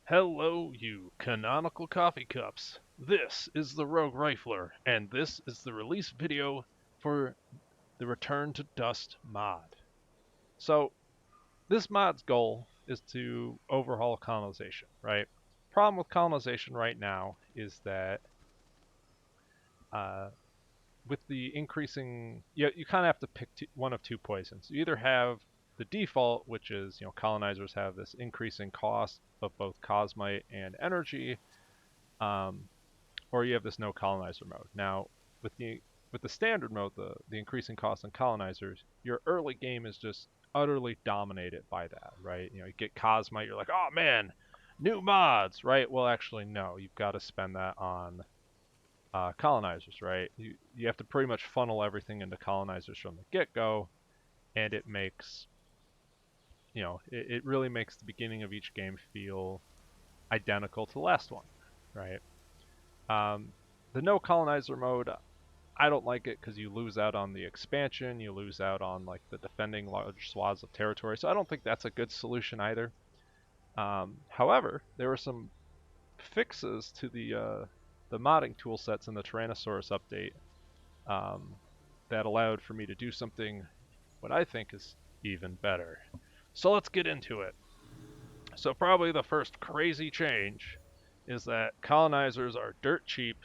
Hello, you canonical coffee cups. This is the Roguerifler, and this is the release video for the Return to Dust mod. So, this mod's goal is to overhaul colonization, right? Problem with colonization right now is that uh, with the increasing, you kind of have to pick one of two poisons. You either have the default, which is colonizers have this increasing cost of both cosmite and energy, um, or you have this no colonizer mode. Now, with the standard mode, the increasing cost on colonizers, your early game is just utterly dominated by that, right? You get cosmite, you're like, oh man, new mods, right? Well, actually, no, you've got to spend that on colonizers, right? You have to pretty much funnel everything into colonizers from the get-go, and it makes it really makes the beginning of each game feel identical to the last one, right? Um, the no colonizer mode, I don't like it because you lose out on the expansion, you lose out on like the defending large swaths of territory. So I don't think that's a good solution either. However, there were some fixes to the modding tool sets in the Tyrannosaurus update um, that allowed for me to do something what I think is even better. So let's get into it. So probably the first crazy change is that colonizers are dirt cheap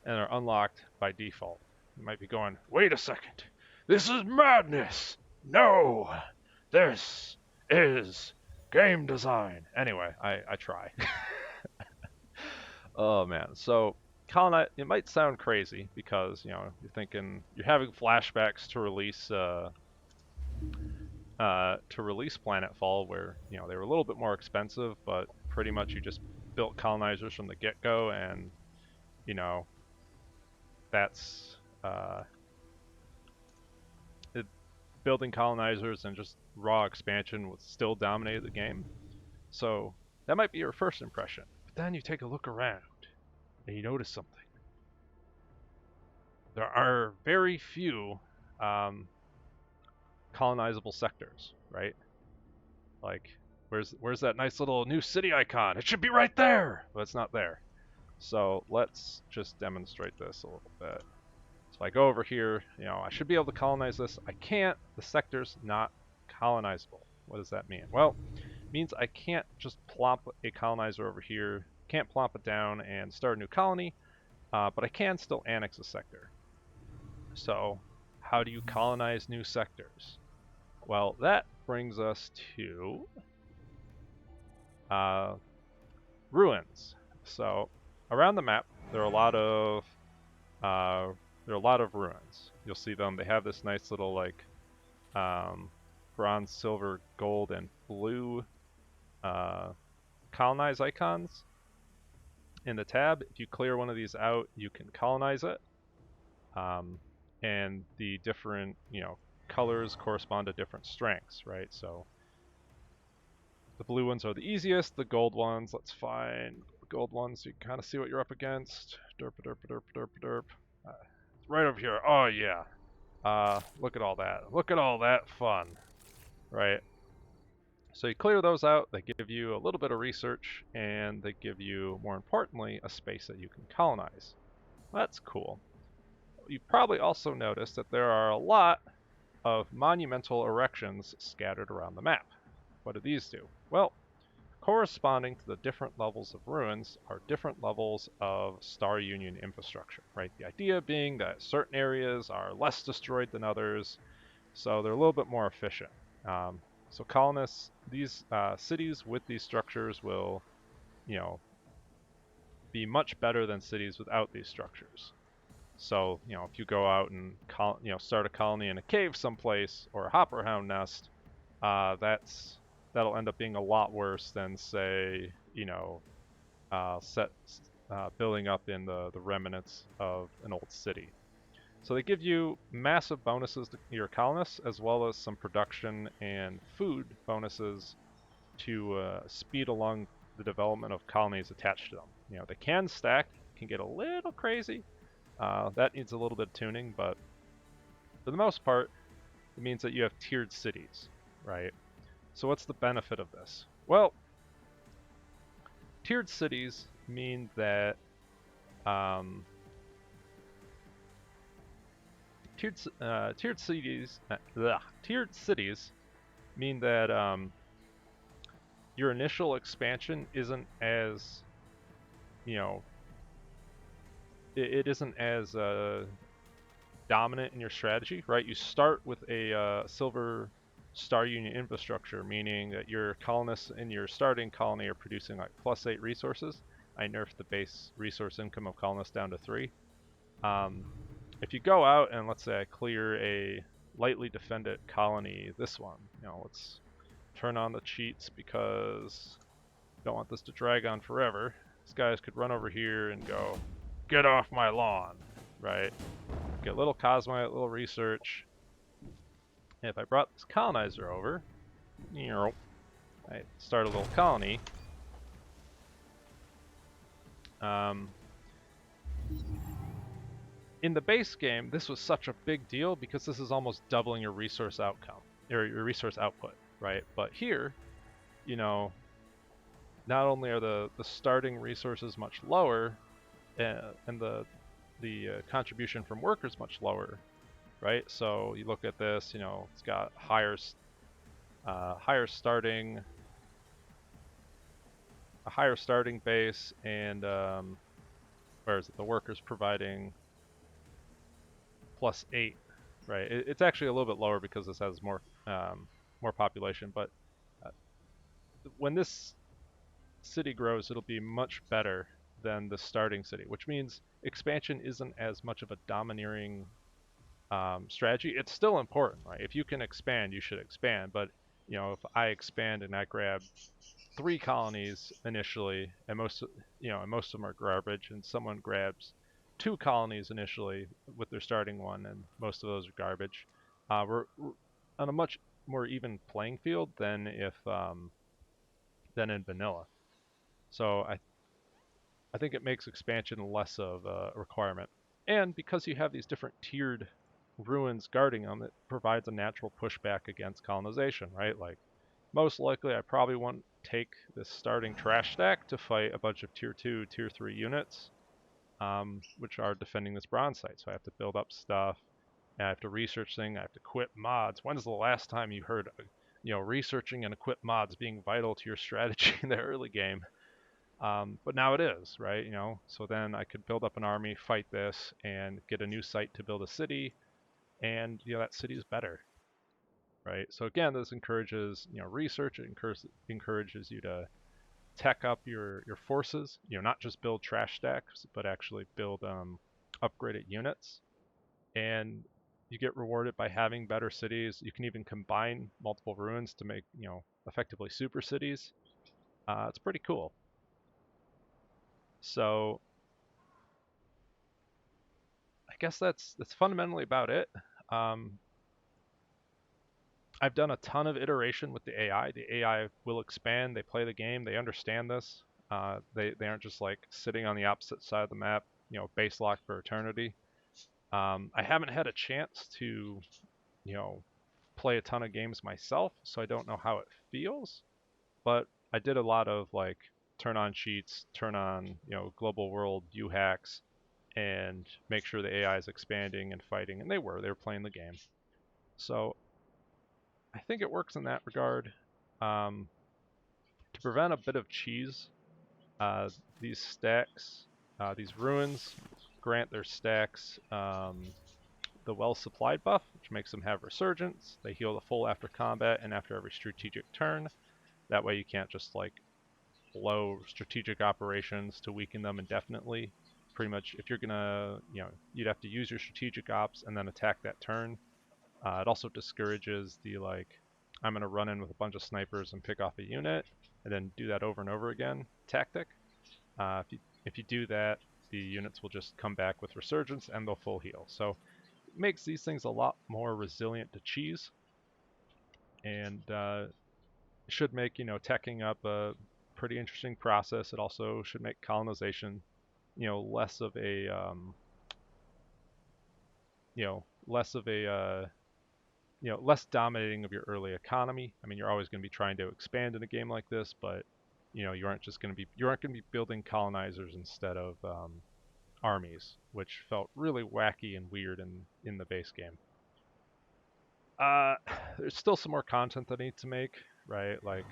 and are unlocked by default. You might be going, wait a second, this is madness! No! This is game design. Anyway, I try. Oh man, so it might sound crazy because you're thinking you're having flashbacks to release Planetfall, where they were a little bit more expensive, but pretty much you just built colonizers from the get-go, and you know that's it, building colonizers and just raw expansion was still dominated the game. So that might be your first impression, but then you take a look around and you notice something. There are very few um, colonizable sectors, right? Like, where's that nice little new city icon? It should be right there, but it's not there. So let's just demonstrate this a little bit. So if I go over here, I should be able to colonize this. I can't. The sector's not colonizable. What does that mean? Well, it means I can't just plop a colonizer over here, can't plop it down and start a new colony, but I can still annex a sector. So how do you colonize new sectors? Well, that brings us to uh, ruins. So around the map, there are a lot of ruins. You'll see them. They have this nice little like bronze, silver, gold, and blue uh, colonize icons in the tab. If you clear one of these out, you can colonize it, and the different colors correspond to different strengths, right? So the blue ones are the easiest. The gold ones, let's find the gold ones so you can kind of see what you're up against. Derp, derp, derp, derp, derp. Right over here. Oh yeah. Look at all that. Look at all that fun, right? So you clear those out. They give you a little bit of research, and they give you, more importantly, a space that you can colonize. That's cool. You probably also noticed that there are a lot of monumental erections scattered around the map. What do these do? Well, corresponding to the different levels of ruins are different levels of Star Union infrastructure, right? The idea being that certain areas are less destroyed than others, so they're a little bit more efficient. So colonists, these cities with these structures will, be much better than cities without these structures. So, if you go out and start a colony in a cave someplace or a hopper hound nest, that'll end up being a lot worse than, say, building up in the remnants of an old city. So they give you massive bonuses to your colonists, as well as some production and food bonuses to speed along the development of colonies attached to them. They can stack, can get a little crazy. That needs a little bit of tuning, but for the most part, it means that you have tiered cities, right? So what's the benefit of this? Well, tiered cities mean that um, tiered cities mean that your initial expansion isn't as, you know, it isn't as dominant in your strategy, right? You start with a silver star union infrastructure, meaning that your colonists in your starting colony are producing like +8 resources. I nerfed the base resource income of colonists down to 3. If you go out and let's say I clear a lightly defended colony, this one, let's turn on the cheats because I don't want this to drag on forever. These guys could run over here and go, get off my lawn, right? Get a little cosmite, a little research. And if I brought this colonizer over, I start a little colony. In the base game, this was such a big deal because this is almost doubling your resource outcome, or your resource output, right? But here, not only are the starting resources much lower, and the contribution from workers much lower, right? So you look at this, it's got higher starting base, and where is it? The workers providing +8, right? It's actually a little bit lower because this has more population, but when this city grows, it'll be much better than the starting city, which means expansion isn't as much of a domineering strategy. It's still important, right? If you can expand, you should expand. But if I expand and I grab 3 colonies initially, and most of them are garbage, and someone grabs 2 colonies initially with their starting one, and most of those are garbage, we're on a much more even playing field than than in vanilla. So I think it makes expansion less of a requirement. And because you have these different tiered ruins guarding them, it provides a natural pushback against colonization, right? Like, most likely I probably won't take this starting trash stack to fight a bunch of tier 2, tier 3 units, which are defending this bronze site. So I have to build up stuff, and I have to research things, I have to equip mods. When's the last time you heard, researching and equip mods being vital to your strategy in the early game? But now it is, right? So then I could build up an army, fight this, and get a new site to build a city, and that city is better, right? So again, this encourages research. It encourages you to tech up your forces. Not just build trash stacks, but actually build upgraded units, and you get rewarded by having better cities. You can even combine multiple ruins to make effectively super cities. It's pretty cool. So I guess that's fundamentally about it. Um, I've done a ton of iteration with the AI. The AI will expand. They play the game. They understand this. They aren't just like sitting on the opposite side of the map, base locked for eternity. I haven't had a chance to, play a ton of games myself, so I don't know how it feels. But I did a lot of like turn on cheats, turn on global world U hacks, and make sure the AI is expanding and fighting, and they were playing the game. So I think it works in that regard. To prevent a bit of cheese, these stacks, these ruins grant their stacks the well-supplied buff, which makes them have resurgence. They heal the full after combat and after every strategic turn. That way you can't just like blow strategic operations to weaken them indefinitely. Pretty much, if you're gonna, you'd have to use your strategic ops and then attack that turn. It also discourages the I'm gonna run in with a bunch of snipers and pick off a unit and then do that over and over again tactic. If you do that, the units will just come back with resurgence and they'll full heal. So it makes these things a lot more resilient to cheese, and should make teching up a pretty interesting process. It also should make colonization less of a less of a less dominating of your early economy. I mean, you're always going to be trying to expand in a game like this, but you aren't going to be building colonizers instead of armies, which felt really wacky and weird in the base game. Uh, there's still some more content that I need to make, right? Like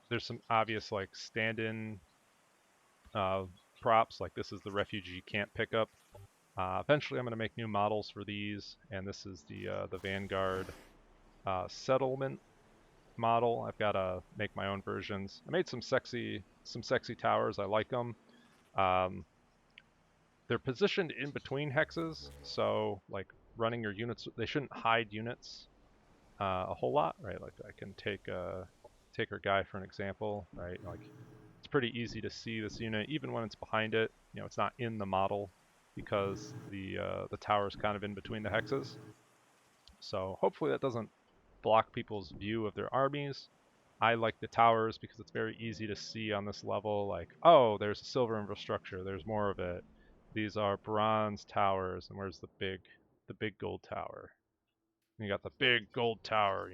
there's some obvious like stand-in uh, props, like this is the refugee camp pickup. Eventually, I'm going to make new models for these, and this is the Vanguard settlement model. I've got to make my own versions. I made some sexy towers. I like them. Um, they're positioned in between hexes, so like running your units, they shouldn't hide units a whole lot, right? Like I can take our guy for an example, right? Like it's pretty easy to see this unit even when it's behind it. It's not in the model because the tower is kind of in between the hexes. So hopefully that doesn't block people's view of their armies. I like the towers because it's very easy to see on this level, like, oh, there's a silver infrastructure, there's more of it. These are bronze towers, and where's the big gold tower? And you got the big gold tower,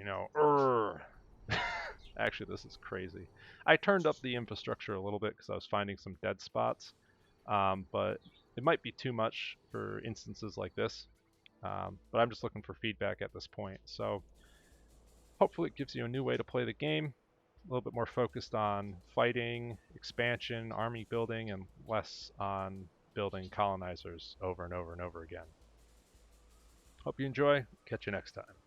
Actually, this is crazy. I turned up the infrastructure a little bit because I was finding some dead spots, but it might be too much for instances like this. But I'm just looking for feedback at this point. So hopefully it gives you a new way to play the game, a little bit more focused on fighting, expansion, army building, and less on building colonizers over and over and over again. Hope you enjoy. Catch you next time.